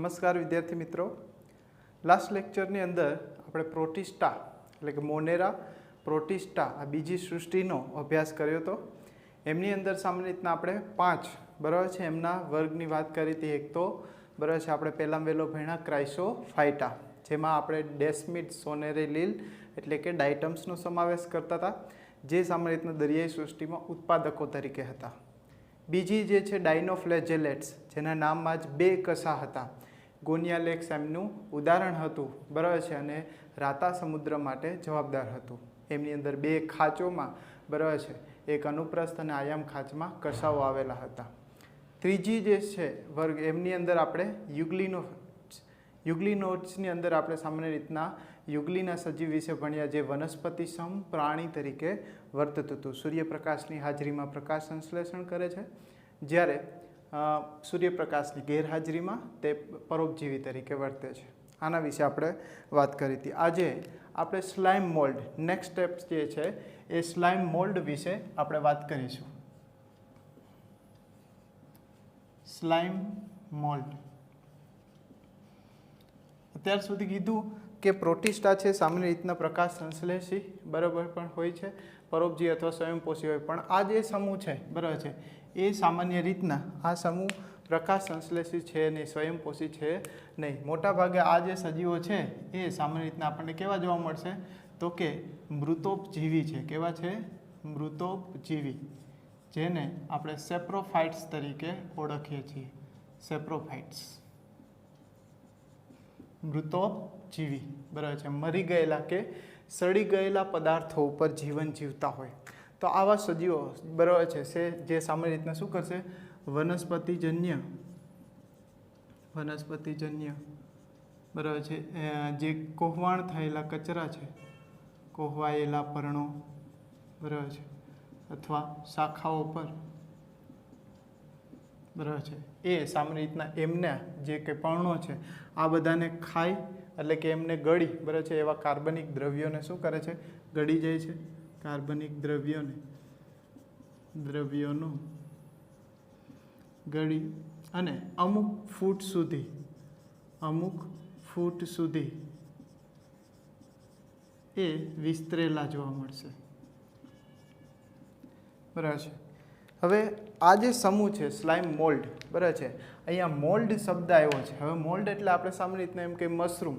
નમસ્કાર વિદ્યાર્થી મિત્રો, લાસ્ટ લેક્ચરની અંદર આપણે પ્રોટિસ્ટા એટલે કે મોનેરા પ્રોટિસ્ટા આ બીજી સૃષ્ટિનો અભ્યાસ કર્યો હતો. એમની અંદર સામાન્ય રીતના આપણે 5 બરાબર છે એમના વર્ગની વાત કરી હતી. એક તો બરાબર છે આપણે પહેલાં વહેલો ભણ્યા ક્રાઇસોફાઇટા, જેમાં આપણે ડેસ્મિડ સોનેરેલિલ એટલે કે ડાયટમ્સનો સમાવેશ કરતા હતા, જે સામાન્ય રીતના દરિયાઈ સૃષ્ટિમાં ઉત્પાદકો તરીકે હતા. બીજી જે છે ડાયનોફ્લેજેલેટ્સ, જેના નામમાં જ 2 કસા હતા. ગોનિયાલેક્સ એમનું ઉદાહરણ હતું બરાબર છે, અને રાતા સમુદ્ર માટે જવાબદાર હતું. એમની અંદર 2 ખાંચોમાં બરાબર છે, એક અનુપ્રસ્થ અને આયામ ખાંચમાં કસાઓ આવેલા હતા. ત્રીજી જે છે વર્ગ એમની અંદર આપણે યુગ્લિનોટ્સની અંદર આપણે સામાન્ય રીતના યુગ્લીના સજીવ વિશે ભણ્યા, જે વનસ્પતિ સમ પ્રાણી તરીકે વર્તતું હતું. સૂર્યપ્રકાશની હાજરીમાં પ્રકાશ સંશ્લેષણ કરે છે, જ્યારે સૂર્યપ્રકાશની ગેરહાજરીમાં તે પરોપજીવી તરીકે વર્તે છે. આના વિશે આપણે વાત કરી હતી. આજે આપણે સ્લાઇમ મોલ્ડ નેક્સ્ટ સ્ટેપ જે છે એ સ્લાઇમ મોલ્ડ વિશે આપણે વાત કરીશું. સ્લાઇમ મોલ્ડ અત્યાર સુધી કીધું કે પ્રોટિસ્ટા છે સામાન્ય રીતના પ્રકાશ સંશ્લેષી બરાબર પણ હોય છે, પરોપજીવી અથવા સ્વયંપોષી હોય. પણ આ જે સમૂહ છે બરાબર છે એ સામાન્ય રીતના આ સમૂહ પ્રકાશ સંશ્લેષી છે નહીં, સ્વયંપોષી છે નહીં. મોટાભાગે આ જે સજીવો છે એ સામાન્ય રીતના આપણને કેવા જોવા મળશે તો કે મૃતોપજીવી છે. કેવા છે? મૃતોપજીવી, જેને આપણે સેપ્રોફાઇટ્સ તરીકે ઓળખીએ છીએ. સેપ્રોફાઇટ્સ મૃતોપજીવી બરાબર છે, મરી ગયેલા કે સડી ગયેલા પદાર્થો ઉપર જીવન જીવતા હોય. તો આવા સજીવો બરાબર છે જે સામાન્ય રીતના શું કરશે? વનસ્પતિજન્ય બરાબર છે, જે કોહવાણ થયેલા કચરા છે, કોહવાયેલા પર્ણો બરાબર છે, અથવા શાખાઓ પર બરાબર છે, એ સામાન્ય રીતના એમના જે કંઈ પર્ણો છે આ બધાને ખાય એટલે કે એમને ગળી બરાબર છે, એવા કાર્બનિક દ્રવ્યોને શું કરે છે? ગળી જાય છે. કાર્બનિક દ્રવ્યોનો ગળી અને અમુક ફૂટ સુધી એ વિસ્તરેલા જોવા મળશે બરાબર છે. હવે આ જે સમૂહ છે સ્લાઇમ મોલ્ડ બરાબર છે, અહીંયા મોલ્ડ શબ્દ આવ્યો છે. હવે મોલ્ડ એટલે આપણે સામાન્ય રીતના એમ કે મશરૂમ,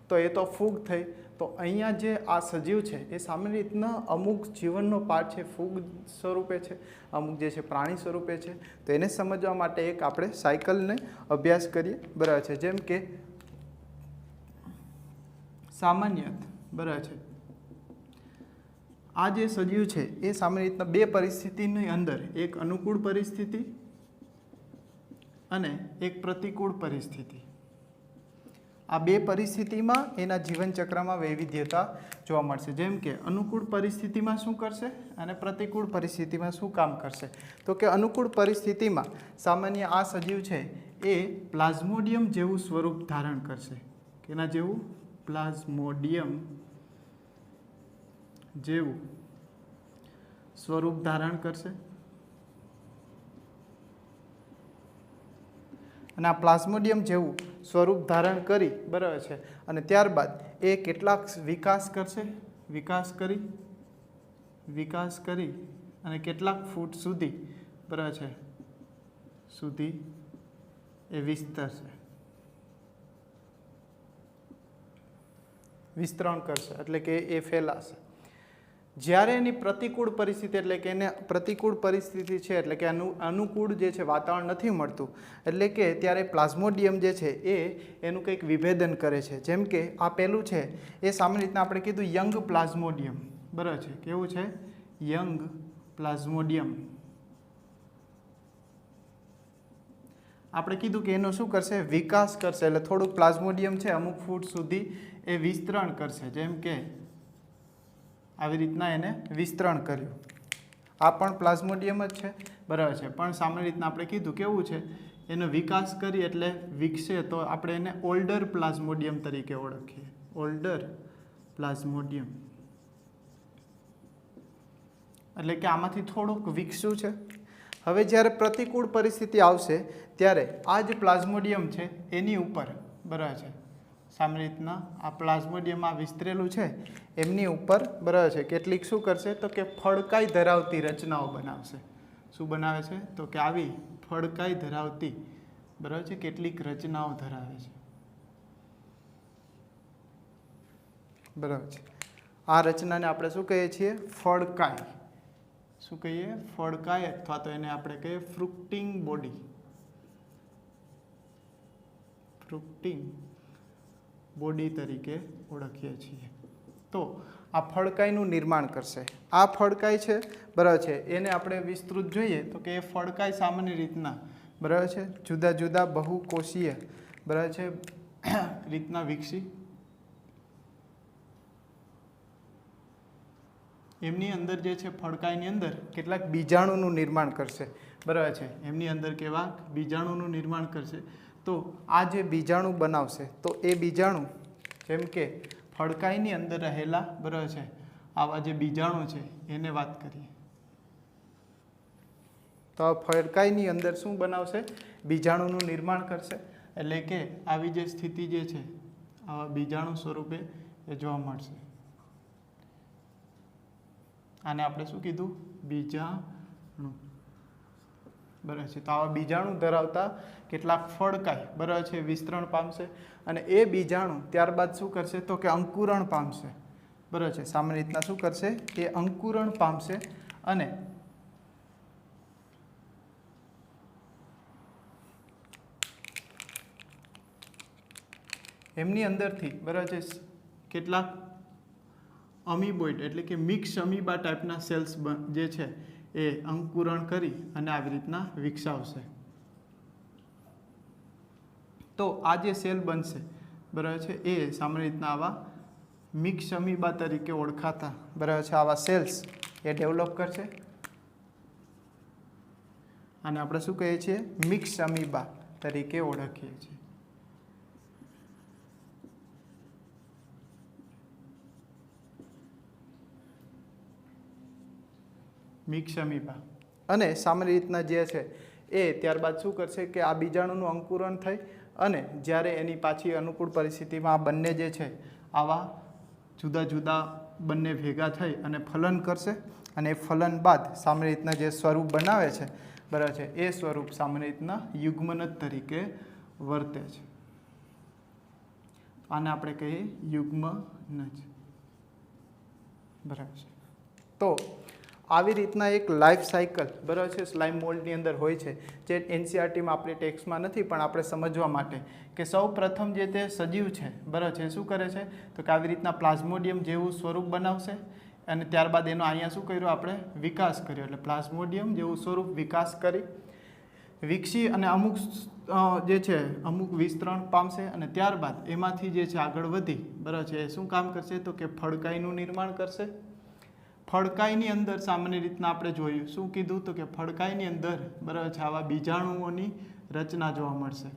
તો એ તો ફૂગ થઈ. તો અહીંયા જે આ સજીવ છે એ સામાન્ય રીતના અમુક જીવનનો પાર્ટ છે, ફૂગ સ્વરૂપે છે, અમુક જે છે પ્રાણી સ્વરૂપે છે. તો એને સમજવા માટે એક આપણે સાયકલને અભ્યાસ કરીએ બરાબર છે. જેમ કે સામાન્યત બરાબર છે, આ જે સજીવ છે એ સામાન્ય રીતના 2 પરિસ્થિતિની અંદર, એક અનુકૂળ પરિસ્થિતિ અને એક પ્રતિકૂળ પરિસ્થિતિ, આ 2 પરિસ્થિતિમાં એના જીવનચક્રમાં વૈવિધ્યતા જોવા મળશે. જેમ કે અનુકૂળ પરિસ્થિતિમાં શું કરશે અને પ્રતિકૂળ પરિસ્થિતિમાં શું કામ કરશે. તો કે અનુકૂળ પરિસ્થિતિમાં સામાન્ય આ સજીવ છે એ પ્લાઝ્મોડિયમ જેવું સ્વરૂપ ધારણ કરશે. કેના જેવું? પ્લાઝ્મોડિયમ જેવું સ્વરૂપ ધારણ કરશે. અને આ પ્લાઝ્મોડિયમ જેવું સ્વરૂપ ધારણ કરી બરાબર છે, અને ત્યારબાદ એ કેટલાક વિકાસ કરી અને કેટલાક ફૂટ સુધી બરાબર છે સુધી એ વિસ્તરણ કરશે, એટલે કે એ ફેલાશે. જ્યારે એની પ્રતિકૂળ પરિસ્થિતિ એટલે કે એને પ્રતિકૂળ પરિસ્થિતિ છે એટલે કે અનુકૂળ જે છે વાતાવરણ નથી મળતું, એટલે કે ત્યારે પ્લાઝ્મોડિયમ જે છે એ એનું કંઈક વિભેદન કરે છે. જેમ કે આ પહેલું છે એ સામાન્ય રીતના આપણે કીધું યંગ પ્લાઝ્મોડિયમ બરાબર છે. કેવું છે? Young Plasmodium. આપણે કીધું કે એનો શું કરશે? વિકાસ કરશે. એટલે થોડુંક પ્લાઝ્મોડિયમ છે અમુક ફૂટ સુધી એ વિસ્તરણ કરશે. જેમ કે આવી રીતના એને વિસ્તરણ કર્યું. આ પણ પ્લાઝ્મોડિયમ જ છે બરાબર છે, પણ સામાન્ય રીતના આપણે કીધું કેવું છે? એનો વિકાસ કરી એટલે વિકસે, તો આપણે એને ઓલ્ડર પ્લાઝ્મોડિયમ તરીકે ઓળખીએ. ઓલ્ડર પ્લાઝ્મોડિયમ એટલે કે આમાંથી થોડુંક વિકસ્યું છે. હવે જ્યારે પ્રતિકૂળ પરિસ્થિતિ આવશે ત્યારે આ જે પ્લાઝ્મોડિયમ છે એની ઉપર બરાબર છે સામાન્ય રીતના આ પ્લાઝ્મોડિયમ આ વિસ્તરેલું છે એમની ઉપર બરાબર છે કેટલીક શું કરશે તો કે ફડકાઈ ધરાવતી રચનાઓ બનાવશે. શું બનાવે છે તો કે આવી ફડકાઈ ધરાવતી બરાબર છે કેટલીક રચનાઓ ધરાવે છે બરાબર છે. આ રચનાને આપણે શું કહીએ છીએ ફડકાઈ. શું કહીએ ફડકાઈ અથવા તો એને આપણે કહીએ ફ્રુક્ટિંગ બોડી. ફ્રુક્ટિંગ બોડી તરીકે ઓળખીએ છીએ. તો આ ફડકાઈનું નિર્માણ કરશે. આ ફડકાઈ છે બરાબર છે એને આપણે વિસ્તૃત જોઈએ તો કે એ ફડકાઈ સામાન્ય રીતના બરાબર છે જુદા જુદા બહુકોષીય બરાબર છે રીતના વિકસી એમની અંદર જે છે ફડકાઈની અંદર કેટલાક બીજાણુનું નિર્માણ કરશે બરાબર છે. એમની અંદર કેવા બીજાણુનું નિર્માણ કરશે. તો આ જે બીજાણુ બનાવશે તો એ બીજાણુ જેમ કે ફડકાઈની અંદર રહેલા બરાબર છે આવા જે બીજાણુ છે એને વાત કરીએ તો આ ફડકાઈની અંદર શું બનાવશે બીજાણુનું નિર્માણ કરશે. એટલે કે આવી જે સ્થિતિ જે છે આવા બીજાણુ સ્વરૂપે એ જોવા મળશે. આને આપણે શું કીધું બીજાણુ બરાબર છે. તો આવા બીજાણુ ધરાવતા કેટલાક ફડકાઈ બરાબર છે વિસ્તરણ પામશે અને એ બીજાણુ ત્યારબાદ શું કરશે તો કે અંકુરણ પામશે બરાબર છે. સામાન્ય રીતના શું કરશે એ અંકુરણ પામશે અને એમની અંદરથી બરાબર છે કેટલાક અમીબોઇડ એટલે કે મિક્સ અમીબા ટાઈપના સેલ્સ જે છે એ અંકુરણ કરી અને આવી રીતના વિકસાવશે. તો આ જે સેલ બનશે બરાબર છે એ સામાન્ય રીતના આવા મિક્સ અમીબા તરીકે ઓળખાતા બરાબર છે આવા સેલ્સ એ ડેવલપ કરશે. અને આપણે શું કહીએ છીએ મિક્સ અમીબા તરીકે ઓળખીએ છીએ. મિક્સ અમીબા અને સામાન્ય રીતના જે છે એ ત્યારબાદ શું કરશે કે આ બીજાણુનું અંકુરણ થઈ અને જ્યારે એની પાછી અનુકૂળ પરિસ્થિતિમાં આ બંને જે છે આવા જુદા જુદા બંને ભેગા થઈ અને ફલન કરશે અને એ ફલન બાદ સામાન્ય રીતના જે સ્વરૂપ બનાવે છે બરાબર છે એ સ્વરૂપ સામાન્ય રીતના યુગ્મનજ તરીકે વર્તે છે. આને આપણે કહીએ યુગ્મનજ બરાબર છે. તો આવી રીતના એક લાઈફ સાયકલ બરાબર છે સ્લાઇમ મોલ્ડની અંદર હોય છે જે એનસીઆરટીમાં આપણે ટેક્સ્ટમાં નથી પણ આપણે સમજવા માટે કે સૌ પ્રથમ જે તે સજીવ છે બરાબર છે શું કરે છે તો કે આવી રીતના પ્લાઝ્મોડિયમ જેવું સ્વરૂપ બનાવશે અને ત્યારબાદ એનો અહીંયા શું કર્યું આપણે વિકાસ કર્યો. એટલે પ્લાઝ્મોડિયમ જેવું સ્વરૂપ વિકાસ કરી વિકસી અને અમુક જે છે અમુક વિસ્તરણ પામશે અને ત્યારબાદ એમાંથી જે છે આગળ વધી બરાબર છે શું કામ કરશે તો કે ફડકાઈનું નિર્માણ કરશે. ફડકાઈની અંદર સામાન્ય રીતના આપણે જોયું શું કીધું તો કે ફડકાઈની અંદર બરાબર છે આવા બીજાણુઓની રચના જોવા મળશે.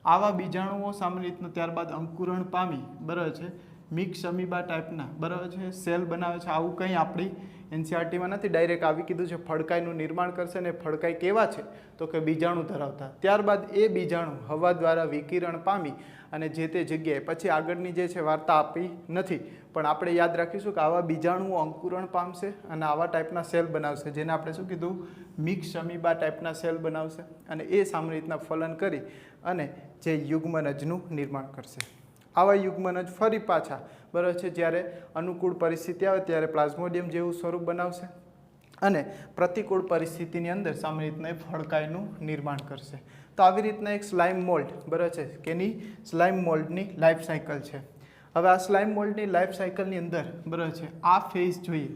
આવા બીજાણુઓ સામાન્ય રીતના ત્યારબાદ અંકુરણ પામી બરાબર છે મિક્સ અમીબા ટાઈપના બરાબર છે સેલ બનાવે છે. આવું કંઈ આપણી એનસીઆરટીમાં નથી ડાયરેક્ટ આવી કીધું છે ફડકાઈનું નિર્માણ કરશે ને ફડકાઈ કેવા છે તો કે બીજાણુ ધરાવતા. ત્યારબાદ એ બીજાણુ હવા દ્વારા વિકિરણ પામી અને જે તે જગ્યાએ પછી આગળની જે છે વાર્તા આપી નથી પણ આપણે યાદ રાખીશું કે આવા બીજાણુઓ અંકુરણ પામશે અને આવા ટાઈપના સેલ બનાવશે જેને આપણે શું કીધું મિક્સ અમીબા ટાઈપના સેલ બનાવશે અને એ સામાન્ય રીતના ફલન કરી અને જે યુગ્મનજનું નિર્માણ કરશે. આવા યુગ્મનજ ફરી પાછા બરાબર છે જ્યારે અનુકૂળ પરિસ્થિતિ આવે ત્યારે પ્લાઝ્મોડિયમ જેવું સ્વરૂપ બનાવશે અને પ્રતિકૂળ પરિસ્થિતિની અંદર સામાન્ય રીતના એ ફડકાઈનું નિર્માણ કરશે. તો આવી રીતના એક સ્લાઇમ મોલ્ડ બરાબર છે કે એની સ્લાઇમ મોલ્ડની લાઈફ સાયકલ છે. હવે આ સ્લાઇમ મોલ્ડની લાઈફ સાયકલની અંદર બરાબર છે આ ફેઝ જોઈએ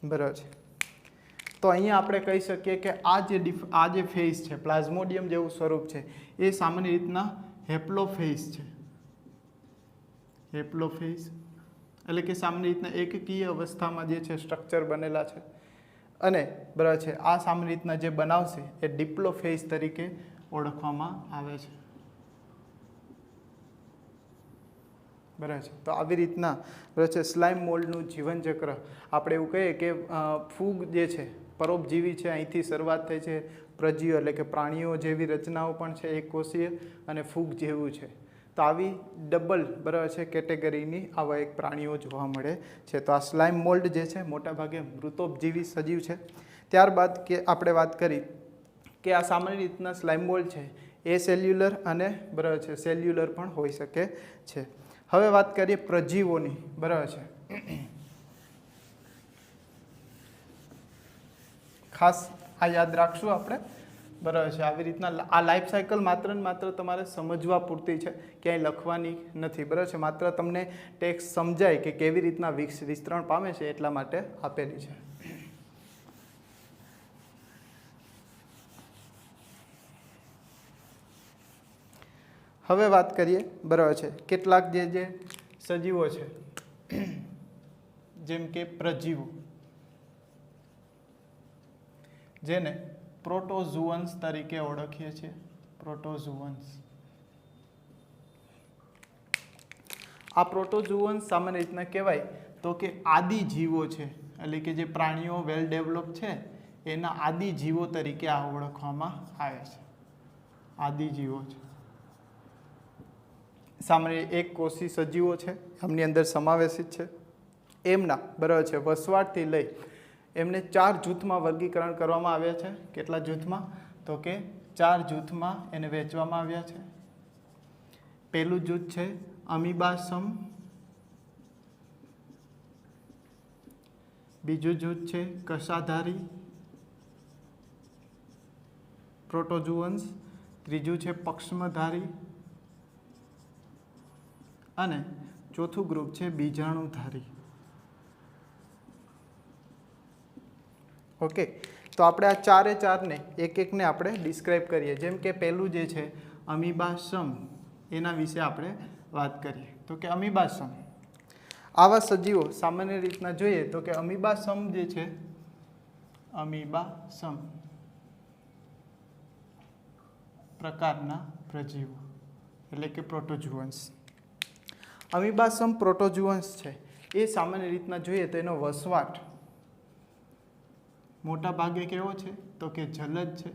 બરાબર છે. તો અહીંયા આપણે કહી શકીએ કે આ જે ફેઝ છે પ્લાઝ્મોડિયમ જેવું સ્વરૂપ છે એ સામાન્ય રીતના હેપ્લોફેઝ છે. હેપ્લોફેઝ એટલે કે સામાન્ય રીતના એકકીય અવસ્થામાં જે છે સ્ટ્રક્ચર બનેલા છે અને બરાબર છે આ સામાન્ય રીતના જે બનાવશે એ ડિપ્લોફેઝ તરીકે ઓળખવામાં આવે છે બરાબર છે. તો આવી રીતના બરાબર છે સ્લાઇમ મોલ્ડનું જીવનચક્ર આપણે એવું કહીએ કે ફૂગ જે છે પરોપજીવી છે, અહીંથી શરૂઆત થઈ છે. પ્રજીવો એટલે કે પ્રાણીઓ જેવી રચનાઓ પણ છે, એક કોષીય અને ફૂગ જેવું છે. તો આવી ડબલ બરાબર છે કેટેગરીની આવા એક પ્રાણીઓ જોવા મળે છે. તો આ સ્લાઇમ મોલ્ડ જે છે મોટાભાગે મૃતોપજીવી સજીવ છે. ત્યારબાદ કે આપણે વાત કરી કે આ સામાન્ય રીતના સ્લાઇમ મોલ્ડ છે એ સેલ્યુલર અને બરાબર છે સેલ્યુલર પણ હોઈ શકે છે. હવે વાત કરીએ પ્રજીવોની બરાબર છે. ખાસ આ યાદ રાખશું આપણે બરાબર છે. આવી રીતના આ લાઈફ સાયકલ માત્ર ને માત્ર તમારે સમજવા પૂરતી છે, ક્યાંય લખવાની નથી બરાબર છે. માત્ર તમને ટેક્સ્ટ સમજાય કે કેવી રીતના વિસ્તરણ પામે છે એટલા માટે આપેલી છે. હવે વાત કરીએ બરાબર છે કેટલાક જે સજીવો છે જેમ કે પ્રજીવો જેને પ્રોટોઝુઅન્સ તરીકે ઓળખીએ છીએ. પ્રોટોઝુઅન્સ. આ પ્રોટોઝુઅન્સ સામાન્ય રીતના કહેવાય તો કે આદિ જીવો છે, એટલે કે જે પ્રાણીઓ વેલ ડેવલપ છે એના આદિ જીવો તરીકે આ ઓળખવામાં આવે છે. આદિ જીવો છે સામાન્ય એક કોષી સજીવો છે, એમની અંદર સમાવેશિત છે. એમના બરાબર છે વસવાટથી લઈ એમને 4 જૂથમાં વર્ગીકરણ કરવામાં આવ્યા છે. કેટલા જૂથમાં? તો કે 4 જૂથમાં એને વહેંચવામાં આવ્યા છે. પહેલું જૂથ છે અમીબાસમ, બીજું જૂથ છે કશાધારી પ્રોટોઝુઅન્સ, ત્રીજું છે પક્ષમધારી અને ચોથું ગ્રુપ છે બીજાણુધારી. ઓકે, તો આપણે આ ચારે ચારને એક એકને આપણે ડિસ્ક્રાઇબ કરીએ. જેમ કે પહેલું જે છે અમીબાસમ, એના વિશે આપણે વાત કરીએ. તો કે અમીબાસમ આવા સજીવો સામાન્ય રીતના જોઈએ તો કે અમીબાસમ જે છે અમીબાસમ પ્રકારના પ્રજીવો એટલે કે પ્રોટોઝુઅન્સ. અમીબાસમ પ્રોટોઝુઅન્સ છે એ સામાન્ય રીતના જોઈએ તો એનો વસવાટ મોટા ભાગે કેવો છે તો કે જલદ છે,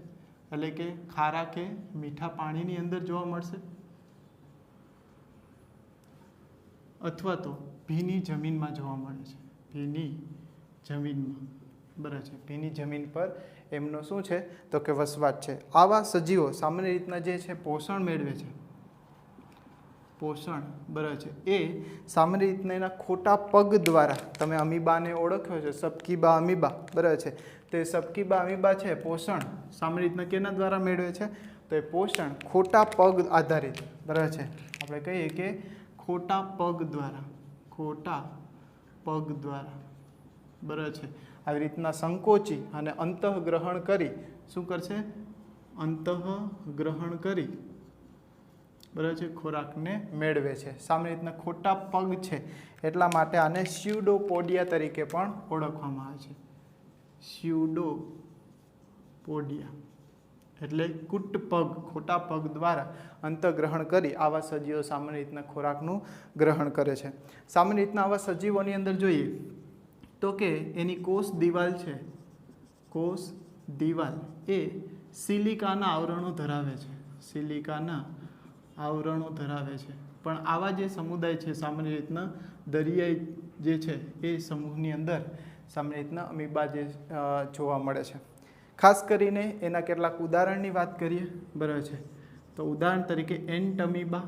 એટલે કે ખારા કે મીઠા પાણીની અંદર જોવા મળશે અથવા તો ભીની જમીનમાં જોવા મળે છે. ભીની જમીનમાં બરાબર છે, ભીની જમીન પર એમનો શું છે તો કે વસવાટ છે. આવા સજીવો સામાન્ય રીતના જે છે પોષણ મેળવે છે. પોષણ બરાબર છે એ સામાન્ય રીતના એના ખોટા પગ દ્વારા, તમે અમીબાને ઓળખ્યો છે સબકીબા અમીબા બરાબર છે, તો એ સબકીબા અમીબા છે પોષણ સામાન્ય રીતના કેના દ્વારા મેળવે છે તો એ પોષણ ખોટા પગ આધારિત બરાબર છે. આપણે કહીએ કે ખોટા પગ દ્વારા, ખોટા પગ દ્વારા બરાબર છે આવી રીતના સંકોચી અને અંતઃગ્રહણ કરી શું કરશે? અંતઃગ્રહણ કરી બરાબર છે ખોરાકને મેળવે છે. સામાન્ય રીતના ખોટા પગ છે એટલા માટે આને સ્યુડોપોડિયા તરીકે પણ ઓળખવામાં આવે છે. સ્યુડોપોડિયા એટલે કૂટ પગ, ખોટા પગ દ્વારા અંતઃગ્રહણ કરી આવા સજીવો સામાન્ય રીતના ખોરાકનું ગ્રહણ કરે છે. સામાન્ય રીતના આવા સજીવોની અંદર જોઈએ તો કે એની કોષ દિવાલ છે, કોષ દિવાલ એ સિલિકાના આવરણો ધરાવે છે. સિલિકાના આવરણો ધરાવે છે. પણ આવા જે સમુદાય છે સામાન્ય રીતના દરિયાઈ જે છે એ સમૂહની અંદર સામાન્ય રીતના અમીબા જે જોવા મળે છે. ખાસ કરીને એના કેટલાક ઉદાહરણની વાત કરીએ બરાબર છે, તો ઉદાહરણ તરીકે એન્ટમીબા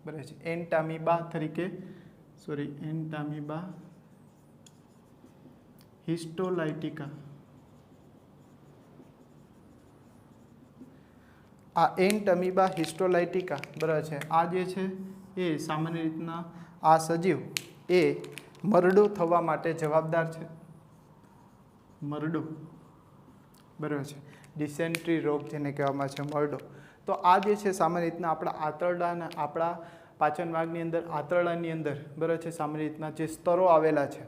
બરાબર છે, એન્ટામીબા હિસ્ટોલાઇટિકા. આ એન્ટમીબા હિસ્ટોલાઇટિકા બરાબર છે, આ જે છે એ સામાન્ય રીતના આ સજીવ એ મરડો થવા માટે જવાબદાર છે. મરડો બરાબર છે, ડિસેન્ટ્રી રોગ જેને કહેવામાં છે મરડો. તો આ જે છે સામાન્ય રીતના આપણા આંતરડાના, આપણા પાચન માર્ગની અંદર આંતરડાની અંદર બરાબર છે સામાન્ય રીતના જે સ્તરો આવેલા છે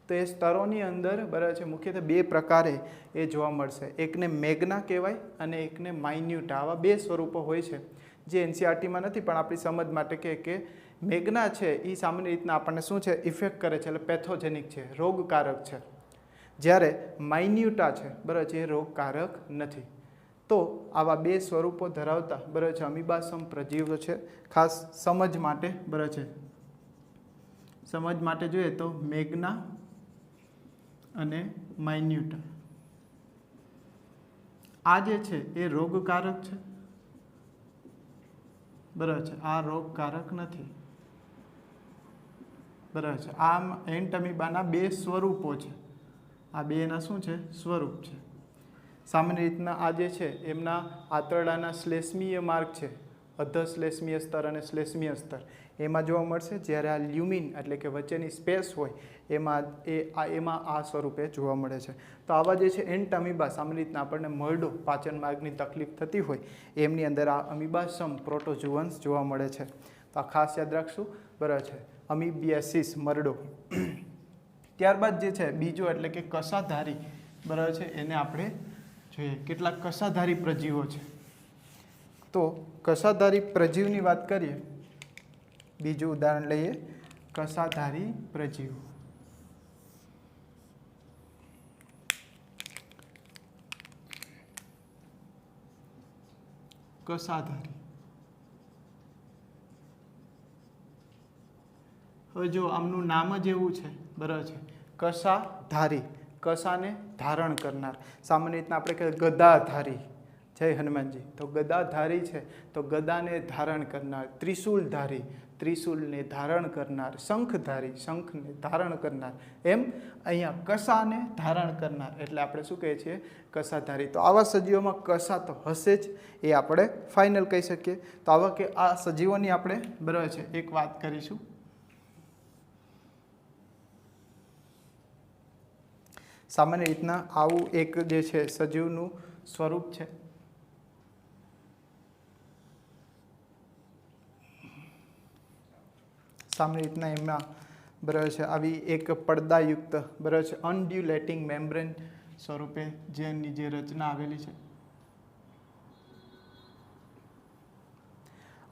તો એ સ્તરોની અંદર બરાબર છે મુખ્યત્વે 2 પ્રકારે એ જોવા મળશે. એકને મેગ્ના કહેવાય અને એકને માઇન્યુટા. આવા 2 સ્વરૂપો હોય છે જે એનસીઆરટીમાં નથી પણ આપણી સમજ માટે કે મેગ્ના છે એ સામાન્ય રીતના આપણને શું છે ઇફેક્ટ કરે છે, એટલે પેથોજેનિક છે, રોગકારક છે. જ્યારે માઇન્યુટા છે બરાબર છે એ રોગકારક નથી. તો આવા બે સ્વરૂપો ધરાવતા બરાબર છે અમીબાસમ પ્રજીવો છે. ખાસ સમજ માટે બરાબર છે, સમજ માટે જોઈએ તો મેગ્ના અને માઇન્યુટા આ જે છે એ રોગકારક છે બરાબર છે, આ રોગકારક નથી બરાબર છે. આમ એન્ટ અમીબાના બે સ્વરૂપો છે, આ બેના શું છે સ્વરૂપ છે. સામાન્ય રીતના આ જે છે એમના આંતરડાના શ્લેષ્મીય માર્ગ છે, અધશ્લેષ્મીય સ્તર અને શ્લેષ્મીય સ્તર એમાં જોવા મળશે. જ્યારે આ લ્યુમિન એટલે કે વચ્ચેની સ્પેસ હોય એમાં આ સ્વરૂપે જોવા મળે છે. તો આવા જે છે એન્ટ અમીબા સામાન્ય રીતના આપણને મરડો પાચન માર્ગની તકલીફ થતી હોય એમની અંદર આ અમીબાસમ પ્રોટોઝુઅન્સ જોવા મળે છે. તો આ ખાસ યાદ રાખશું બરાબર છે, અમીબિયાસિસ મરડો. ત્યારબાદ જે છે બીજો એટલે કે કસાધારી બરાબર છે, એને આપણે જોઈએ કેટલાક કસાધારી પ્રજીવો છે. તો કસાધારી પ્રજીવની વાત કરીએ, બીજું ઉદાહરણ લઈએ, કસાધારી પ્રજીવો. કસાધારી હવે જો આમનું નામ જ એવું છે બરાબર છે, કસાધારી, કસાને ધારણ કરનાર. સામાન્ય રીતના આપણે કહીએ ગદાધારી, જય હનુમાનજી, તો ગદાધારી છે તો ગદાને ધારણ કરનાર, ત્રિશૂલધારી, ત્રિશૂલને ધારણ કરનાર, શંખધારી, શંખને ધારણ કરનાર, એમ અહીંયા કસાને ધારણ કરનાર એટલે આપણે શું કહીએ છીએ કસાધારી. તો આવા સજીવોમાં કસા તો હશે જ, એ આપણે ફાઇનલ કહી શકીએ. તો આવા કે આ સજીવોની આપણે બરાબર છે એક વાત કરીશું. સામાન્ય રીતના આવું એક જે છે સજીવનું સ્વરૂપ છે. સામાન્ય રીતના એમના બરાબર છે આવી એક પડદાયુક્ત બરાબર છે અનડ્યુલેટિંગ મેમ્બ્રેન સ્વરૂપે જેની જે રચના આવેલી છે.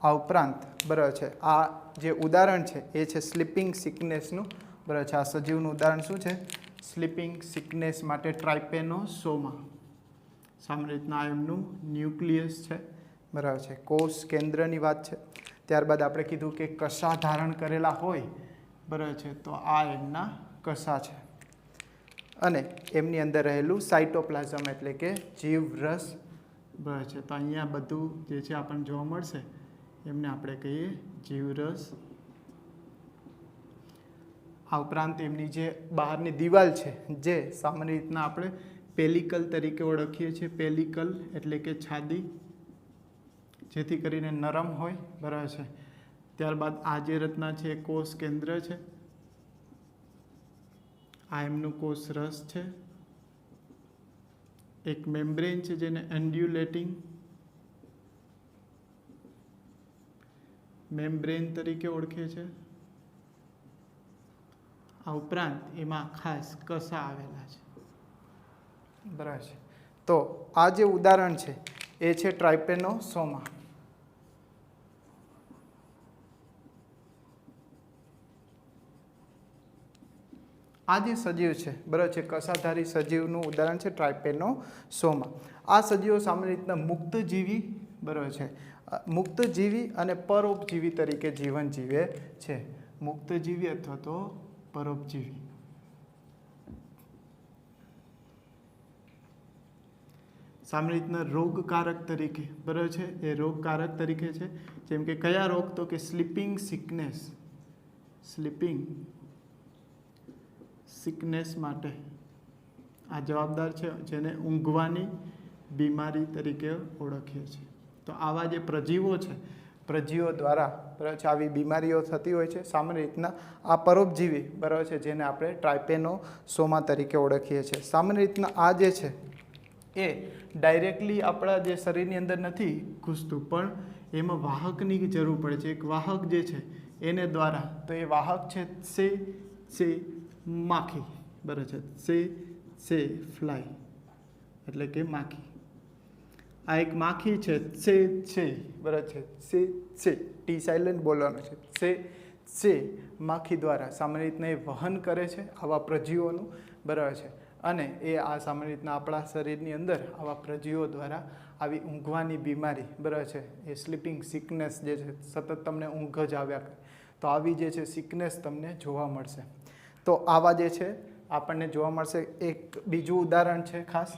આ ઉપરાંત બરાબર છે આ જે ઉદાહરણ છે એ છે સ્લીપિંગ સિકનેસનું બરાબર છે. આ સજીવનું ઉદાહરણ શું છે? સ્લીપિંગ સિકનેસ માટે ટ્રાઇપેનોસોમા. સામાન્ય રીતના એમનું ન્યુક્લિયસ છે બરાબર છે, કોષ કેન્દ્રની વાત છે. ત્યારબાદ આપણે કીધું કે કસા ધારણ કરેલા હોય બરાબર છે, તો આ એમના કસા છે. અને એમની અંદર રહેલું સાઇટોપ્લાઝમ એટલે કે જીવરસ બરાબર છે. તો અહીંયા બધું જે છે આપણને જોવા મળશે એમને આપણે કહીએ જીવરસ. આ ઉપરાંત એમની જે બહારની દિવાલ છે જે સામાન્ય રીતના આપણે પેલિકલ તરીકે ઓળખીએ છીએ. પેલિકલ એટલે કે છાદી, જેથી કરીને નરમ હોય બરાબર છે. ત્યારબાદ આ જે રચના છે એ કોષ કેન્દ્ર છે. આ એમનું કોષ રસ છે. એક મેમ્બ્રેન છે જેને એન્ડ્યુલેટિંગ મેમ્બ્રેન તરીકે ઓળખે છે. આ ઉપરાંત એમાં ખાસ કસા આવેલા છે બરાબર છે. તો આ જે ઉદાહરણ છે એ છે ટ્રાઇપેનોસોમા. આ જે સજીવ છે બરાબર છે કસાધારી સજીવનું ઉદાહરણ છે ટ્રાઇપેનોસોમા. આ સજીવો સામાન્ય રીતના મુક્તજીવી બરાબર છે, મુક્તજીવી અને પરોપજીવી તરીકે જીવન જીવે છે. મુક્તજીવી અથવા તો પરોપજીવી. સામાન્ય રીતના રોગકારક તરીકે બરાબર છે, એ રોગકારક તરીકે છે. જેમ કે કયા રોગ? તો કે સ્લીપિંગ સિકનેસ. સ્લીપિંગ સિકનેસ માટે આ જવાબદાર છે, જેને ઊંઘવાની બીમારી તરીકે ઓળખીએ છીએ. તો આવા જે પ્રજીવો છે, પ્રજીવો દ્વારા બરાબર છે આવી બીમારીઓ થતી હોય છે. સામાન્ય રીતના આ પરોપજીવી બરાબર છે જેને આપણે ટ્રાઇપેનોસોમા તરીકે ઓળખીએ છીએ. સામાન્ય રીતના આ જે છે એ ડાયરેક્ટલી આપણા જે શરીરની અંદર નથી ઘૂસતું, પણ એમાં વાહકની જરૂર પડે છે. એક વાહક જે છે એને દ્વારા, તો એ વાહક છે સે માખી બરાબર છે, સે ફ્લાય એટલે કે માખી. આ એક માખી છે છે બરાબર છે, સે ટી સાઇલન્ટ બોલવાનો છે, છે માખી દ્વારા સામાન્ય રીતના એ વહન કરે છે આવા પ્રજીવોનું, બરાબર છે. અને એ આ સામાન્ય રીતના આપણા શરીરની અંદર આવા પ્રજીવો દ્વારા આવી ઊંઘવાની બીમારી, બરાબર છે, એ સ્લીપિંગ સિકનેસ જે છે, સતત તમને ઊંઘ જ આવ્યા કરે, તો આવી જે છે સિકનેસ તમને જોવા મળશે. તો આવા જે છે આપણને જોવા મળશે. એક બીજું ઉદાહરણ છે ખાસ,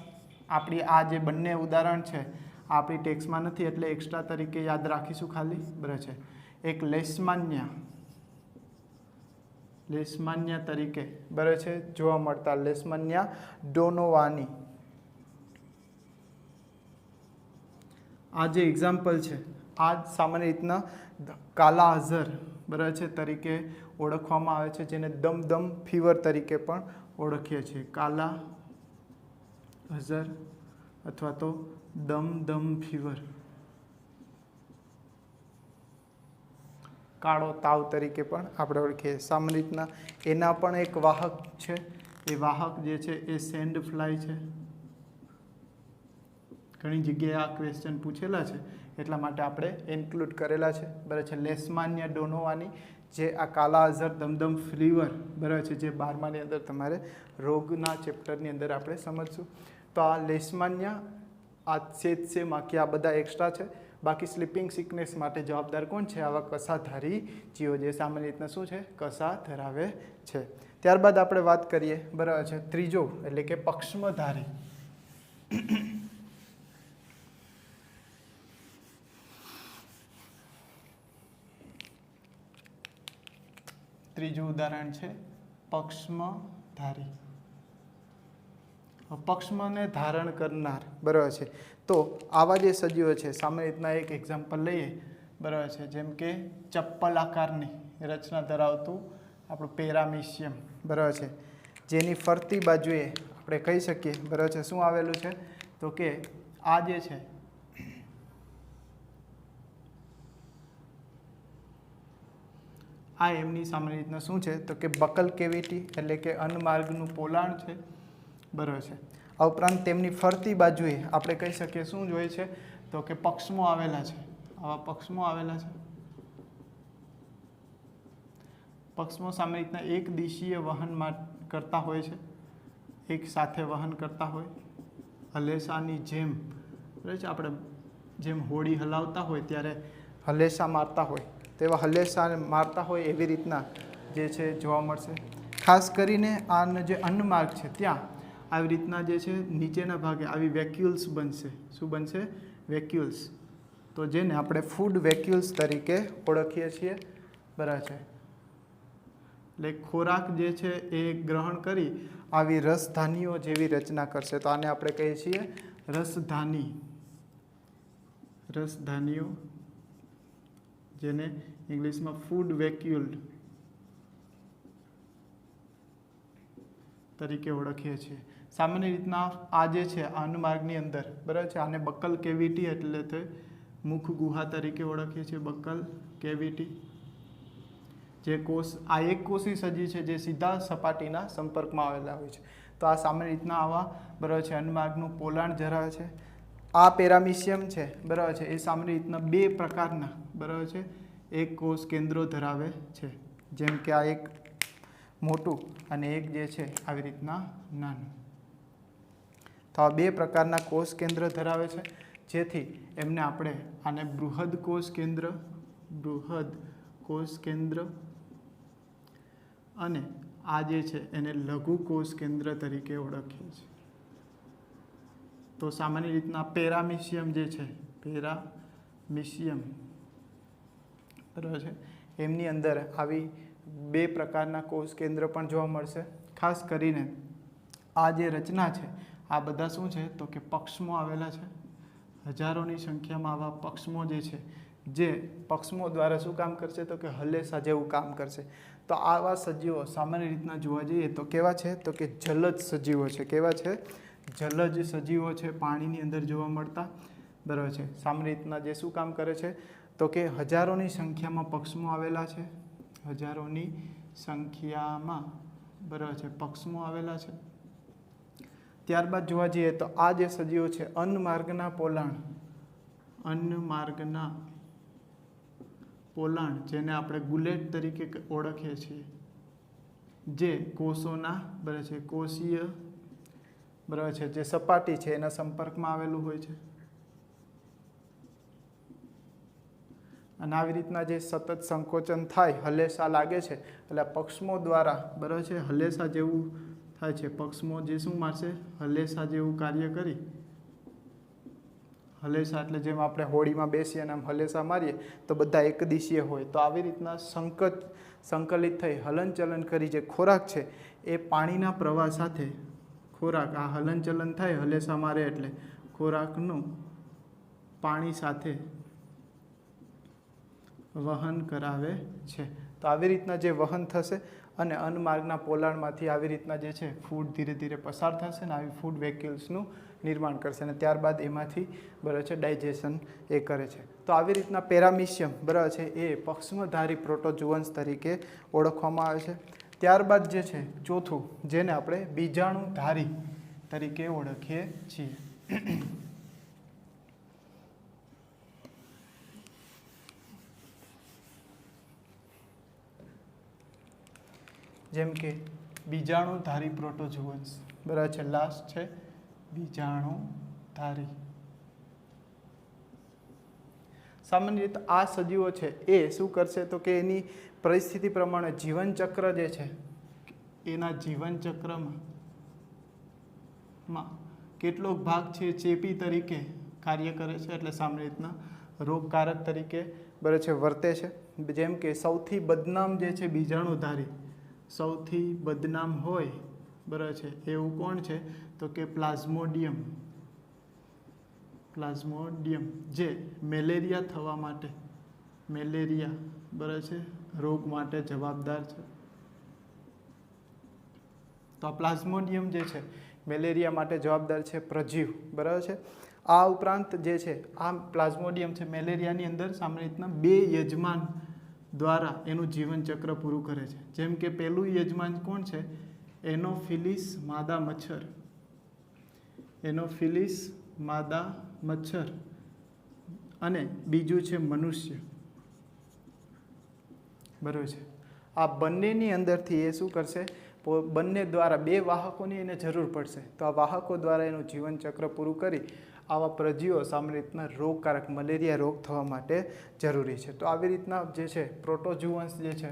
આપણી આ જે બંને ઉદાહરણ છે આપણી ટેક્સમાં નથી એટલે એક્સ્ટ્રા તરીકે યાદ રાખીશું ખાલી, બરાબર છે. એક લેશમાન્યા તરીકે, બરાબર છે, જોવા મળતા લેશમાન્યા ડોનોવાની. આ જે એક્ઝામ્પલ છે આ સામાન્ય રીતના કાલા અઝર, બરાબર છે, તરીકે ઓળખવામાં આવે છે, જેને દમદમ ફીવર તરીકે પણ ઓળખીએ છીએ. કાલા અઝર અથવા તો દમદમ ફીવર, કાળો તાવ તરીકે પણ આપણે ઓળખીએ. સામાન્ય રીતના એના પણ એક વાહક છે, એ વાહક જે છે એ સેન્ડ ફ્લાય છે. ઘણી જગ્યાએ આ ક્વેશ્ચન પૂછેલા છે એટલા માટે આપણે ઇન્ક્લુડ કરેલા છે, બરાબર છે. લેશમાન્યા ડોનોવાની જે આ કાલા અઝર દમદમ ફીવર, બરાબર છે, જે 12માની અંદર તમારે રોગના ચેપ્ટરની અંદર આપણે સમજશું. તો આ લેશમાન્યા, આ છે માખી, આ બધા એક્સ્ટ્રા છે. બાકી સ્લીપિંગ સિકનેસ માટે જવાબદાર કોણ છે? આવા કસાધારી જીવો, જે સામાન્ય રીતના શું છે? કસા ધરાવે છે. ત્યારબાદ આપણે વાત કરીએ, બરાબર છે, ત્રીજો એટલે કે પક્ષમધારી. ત્રીજું ઉદાહરણ છે પક્ષમધારી, પક્ષમને ધારણ કરનાર, બરાબર છે. તો આવા જે સજીવો છે સામાન્ય રીતના એક એક્ઝામ્પલ લઈએ, બરાબર છે, જેમ કે ચપ્પલ આકારની રચના ધરાવતું આપણું પેરામિશિયમ, બરાબર છે, જેની ફરતી બાજુએ આપણે કહી શકીએ, બરાબર છે, શું આવેલું છે? તો કે આ જે છે આ એમની સામાન્ય રીતના શું છે? તો કે બકલ કેવિટી એટલે કે અન્નમાર્ગનું પોલાણ છે, બરાબર છે. આ ઉપરાંત તેમની ફરતી બાજુએ આપણે કહી શકીએ શું જોઈએ છે? તો કે પક્ષમો આવેલા છે. આવા પક્ષમો આવેલા છે. પક્ષમો સામાન્ય રીતના એક દિશીય વહન કરતા હોય છે, એક સાથે વહન કરતા હોય, હલેસાની જેમ, બરાબર છે. આપણે જેમ હોડી હલાવતા હોય ત્યારે હલેસા મારતા હોય, તેવા હલેસા મારતા હોય એવી રીતના જે છે જોવા મળશે. ખાસ કરીને આનો જે અન્નમાર્ગ છે ત્યાં આવી રીતના જે છે નીચેના ભાગે આવી વેક્યુલ્સ બનશે. શું બનશે? વેક્યુલ્સ. તો જેને આપણે ફૂડ વેક્યુલ્સ તરીકે ઓળખીએ છીએ, બરાબર છે. એટલે ખોરાક જે છે એ ગ્રહણ કરી આવી રસધાનીઓ જેવી રચના કરશે, તો આને આપણે કહીએ છીએ રસધાની. રસધાનીઓ, જેને ઇંગ્લિશમાં ફૂડ વેક્યુલ તરીકે ઓળખીએ છીએ. સામાન્ય રીતના આ જે છે અન્નમાર્ગની અંદર, બરાબર છે, આને બકલ કેવિટી એટલે તે મુખ ગુહા તરીકે ઓળખીએ છીએ. બકલ કેવિટી, જે કોષ, આ એક કોષી સજીવ છે જે સીધા સપાટીના સંપર્કમાં આવેલા હોય છે. તો આ સામાન્ય રીતના આવા, બરાબર છે, અન્નમાર્ગનું પોલાણ ધરાવે છે. આ પેરામિશિયમ છે, બરાબર છે, એ સામાન્ય રીતના બે પ્રકારના, બરાબર છે, એક કોષ કેન્દ્રો ધરાવે છે, જેમ કે આ એક મોટું અને એક જે છે આવી રીતના નાનું. તો આ બે પ્રકારના કોષ કેન્દ્ર ધરાવે છે, જેથી એમને આપણે આને બૃહદ કોષ કેન્દ્ર, બૃહદ કોષ કેન્દ્ર, અને આ જે છે એને લઘુ કોષ કેન્દ્ર તરીકે ઓળખીએ છીએ. તો સામાન્ય રીતના પેરામિશિયમ જે છે, પેરામિશિયમ, બરાબર છે, એમની અંદર આવી બે પ્રકારના કોષ કેન્દ્ર પણ જોવા મળશે. ખાસ કરીને આ જે રચના છે આ બધા શું છે? તો કે પક્ષમો આવેલા છે. હજારોની સંખ્યામાં આવા પક્ષમો જે છે, જે પક્ષમો દ્વારા શું કામ કરશે? તો કે હલેસા જેવું કામ કરશે. તો આવા સજીવો સામાન્ય રીતના જોવા જઈએ તો કેવા છે? તો કે જલજ સજીવો છે. કેવા છે? જલજ સજીવો છે, પાણીની અંદર જોવા મળતા, બરાબર છે. સામાન્ય રીતના જે શું કામ કરે છે? તો કે હજારોની સંખ્યામાં પક્ષમો આવેલા છે. હજારોની સંખ્યામાં, બરાબર છે, પક્ષમો આવેલા છે. ત્યારબાદ જોવા જઈએ તો આ જે સજીવો છે અન્નમાર્ગના પોલાણ, અન્નમાર્ગના પોલાણ, જેને આપણે ગુલેટ તરીકે ઓળખીએ છીએ, જે કોષોના બરાબર છે કોષીય બરાબર છે જે સપાટી છે એના સંપર્કમાં આવેલું હોય છે. અને આવી રીતના જે સતત સંકોચન થાય, હલેસા લાગે છે, એટલે પક્ષમો દ્વારા બરાબર છે હલેસા જેવું થાય છે. પક્ષમો જે શું મારશે, હલેસા જેવું કાર્ય કરી, હલેસા એટલે જેમ આપણે હોળીમાં બેસીએ અને આમ હલેસા મારીએ તો બધા એકદિશીય હોય, તો આવી રીતના સંકલિત થઈ હલનચલન કરી જે ખોરાક છે એ પાણીના પ્રવાહ સાથે ખોરાક આ હલનચલન થાય, હલેસા મારે એટલે ખોરાકનું પાણી સાથે વહન કરાવે છે. તો આવી રીતના જે વહન થશે અને અન્નમાર્ગના પોલાણમાંથી આવી રીતના જે છે ફૂડ ધીરે ધીરે પસાર થશે ને આવી ફૂડ વેક્યુલ્સનું નિર્માણ કરશે અને ત્યારબાદ એમાંથી બરાબર છે ડાયજેશન એ કરે છે. તો આવી રીતના પેરામિશિયમ બરાબર છે એ પક્ષમધારી પ્રોટોજુઅન્સ તરીકે ઓળખવામાં આવે છે. ત્યારબાદ જે છે ચોથું, જેને આપણે બીજાણુધારી તરીકે ઓળખીએ છીએ. જેમ કે બીજાણુધારી પ્રોટોજુઅન્સ બરાબર છે, લાસ્ટ છે બીજાણુધારી. સામાન્ય રીતે આ સજીવો છે એ શું કરશે તો કે એની પરિસ્થિતિ પ્રમાણે જીવનચક્ર જે છે એના જીવનચક્રમાં કેટલોક ભાગ છે ચેપી તરીકે કાર્ય કરે છે, એટલે સામાન્ય રીતના રોગકારક તરીકે બરાબર છે વર્તે છે. જેમ કે સૌથી બદનામ જે છે બીજાણુધારી, સૌથી બદનામ હોય બરાબર છે એવું કોણ છે તો કે પ્લાઝ્મોડિયમ. પ્લાઝ્મોડિયમ જે મેલેરિયા થવા માટે, મેલેરિયા બરાબર છે રોગ માટે જવાબદાર છે. તો આ પ્લાઝ્મોડિયમ જે છે મેલેરિયા માટે જવાબદાર છે પ્રજીવ બરાબર છે. આ ઉપરાંત જે છે આ પ્લાઝ્મોડિયમ છે મેલેરિયાની અંદર સામાન્ય રીતના 2 યજમાન દ્વારા એનું જીવનચક્ર પૂરું કરે છે. જેમ કે પહેલું યજમાન કોણ છે, એનોફિલિસ માદા મચ્છર. એનોફિલિસ માદા મચ્છર અને બીજું છે મનુષ્ય બરાબર છે. આ બંનેની અંદરથી એ શું કરશે, બંને દ્વારા 2 વાહકોની એને જરૂર પડશે, તો આ વાહકો દ્વારા એનું જીવનચક્ર પૂરું કરી આવા પ્રજીવો સામાન્ય રીતના રોગકારક મલેરિયા રોગ થવા માટે જરૂરી છે. તો આવી રીતના જે છે પ્રોટોજુઅન્સ જે છે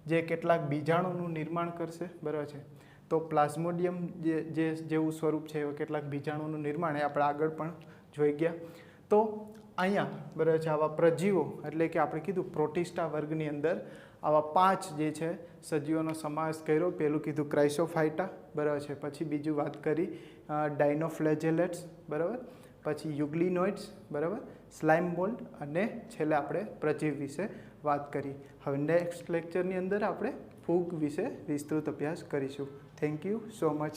જે કેટલાક બીજાણુનું નિર્માણ કરશે બરાબર છે. તો પ્લાઝ્મોડિયમ જેવું સ્વરૂપ છે એવા કેટલાક બીજાણુનું નિર્માણ એ આપણે આગળ પણ જોઈ ગયા. તો અહીંયા બરાબર છે આવા પ્રજીવો એટલે કે આપણે કીધું પ્રોટિસ્ટા વર્ગની અંદર આવા 5 જે છે સજીવોનો સમાવેશ કર્યો. પહેલું કીધું ક્રાઇસોફાઇટા બરાબર છે, પછી બીજું વાત કરી ડાયનોફ્લેજેલેટ્સ બરાબર, પછી યુગ્લિનોઇડ્સ બરાબર, સ્લાઇમ મોલ્ડ અને છેલ્લે આપણે પ્રજીવ વિશે વાત કરી. હવે નેક્સ્ટ લેક્ચરની અંદર આપણે ફૂગ વિશે વિસ્તૃત અભ્યાસ કરીશું. Thank you so much.